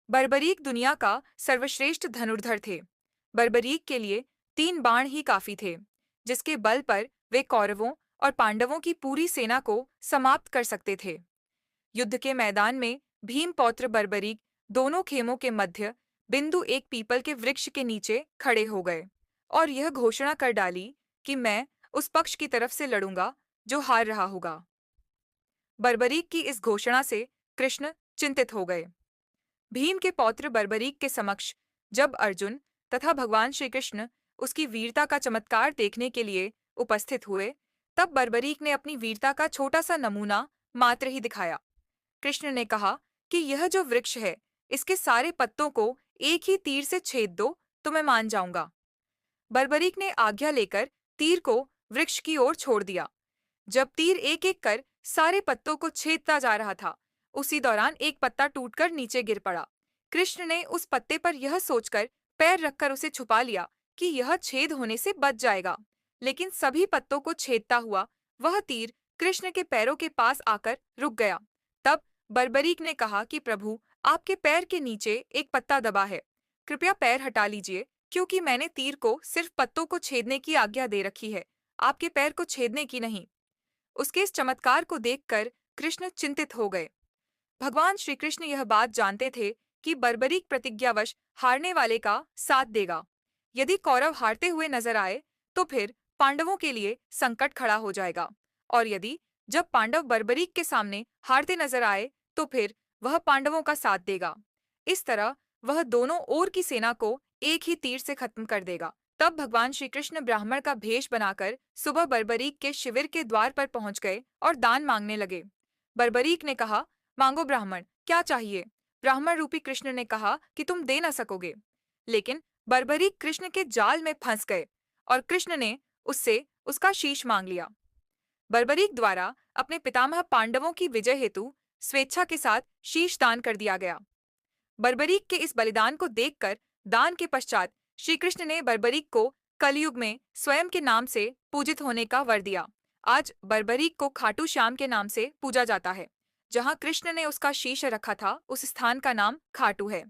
बर्बरीक दुनिया का सर्वश्रेष्ठ धनुर्धर थे। बर्बरीक के लिए 3 बाण ही काफी थे, जिसके बल पर वे कौरवों और पांडवों की पूरी सेना को समाप्त कर सकते थे। युद्ध के मैदान में भीम पौत्र बर्बरीक दोनों खेमों के मध्य बिंदु एक पीपल के वृक्ष के नीचे खड़े हो गए और यह घोषणा कर डाली कि मैं उस पक्ष की तरफ से लड़ूंगा जो हार रहा होगा। बर्बरीक की इस घोषणा से कृष्ण चिंतित हो गए। भीम के पौत्र बर्बरीक के समक्ष जब अर्जुन तथा भगवान श्री कृष्ण उसकी वीरता का चमत्कार देखने के लिए उपस्थित हुए, तब बर्बरीक ने अपनी वीरता का छोटा सा नमूना मात्र ही दिखाया। कृष्ण ने कहा कि यह जो वृक्ष है, इसके सारे पत्तों को एक ही तीर से छेद दो तो मैं मान जाऊंगा। बर्बरीक ने आज्ञा लेकर तीर को वृक्ष की ओर छोड़ दिया। जब तीर एक एक कर सारे पत्तों को छेदता जा रहा था, उसी दौरान एक पत्ता टूटकर नीचे गिर पड़ा। कृष्ण ने उस पत्ते पर यह सोचकर पैर रखकर उसे छुपा लिया कि यह छेद होने से बच जाएगा, लेकिन सभी पत्तों को छेदता हुआ वह तीर कृष्ण के पैरों के पास आकर रुक गया। तब बर्बरीक ने कहा कि प्रभु, आपके पैर के नीचे एक पत्ता दबा है, कृपया पैर हटा लीजिए, क्योंकि मैंने तीर को सिर्फ पत्तों को छेदने की आज्ञा दे रखी है, आपके पैर को छेदने की नहीं। उसके इस चमत्कार को देखकर कृष्ण चिंतित हो गए। भगवान श्री कृष्ण यह बात जानते थे कि बर्बरीक प्रतिज्ञावश हारने वाले का साथ देगा। यदि कौरव हारते हुए नजर आए तो फिर पांडवों के लिए संकट खड़ा हो जाएगा, और यदि जब पांडव बर्बरीक के सामने हारते नजर आए तो फिर वह पांडवों का साथ देगा। इस तरह वह दोनों ओर की सेना को एक ही तीर से खत्म कर देगा। तब भगवान श्री कृष्ण ब्राह्मण का भेष बनाकर सुबह बर्बरीक के शिविर के द्वार पर पहुंच गए और दान मांगने लगे। बर्बरीक ने कहा, मांगो ब्राह्मण, क्या चाहिए? ब्राह्मण रूपी कृष्ण ने कहा कि तुम दे न सकोगे। लेकिन बर्बरीक कृष्ण के जाल में फंस गए और कृष्ण ने उससे उसका शीश मांग लिया। बर्बरीक द्वारा अपने पितामह पांडवों की विजय हेतु स्वेच्छा के साथ शीश दान कर दिया गया। बर्बरीक के इस बलिदान को देखकर दान के पश्चात श्री कृष्ण ने बर्बरीक को कलयुग में स्वयं के नाम से पूजित होने का वर दिया। आज बर्बरीक को खाटू श्याम के नाम से पूजा जाता है। जहां कृष्ण ने उसका शीश रखा था, उस स्थान का नाम खाटू है।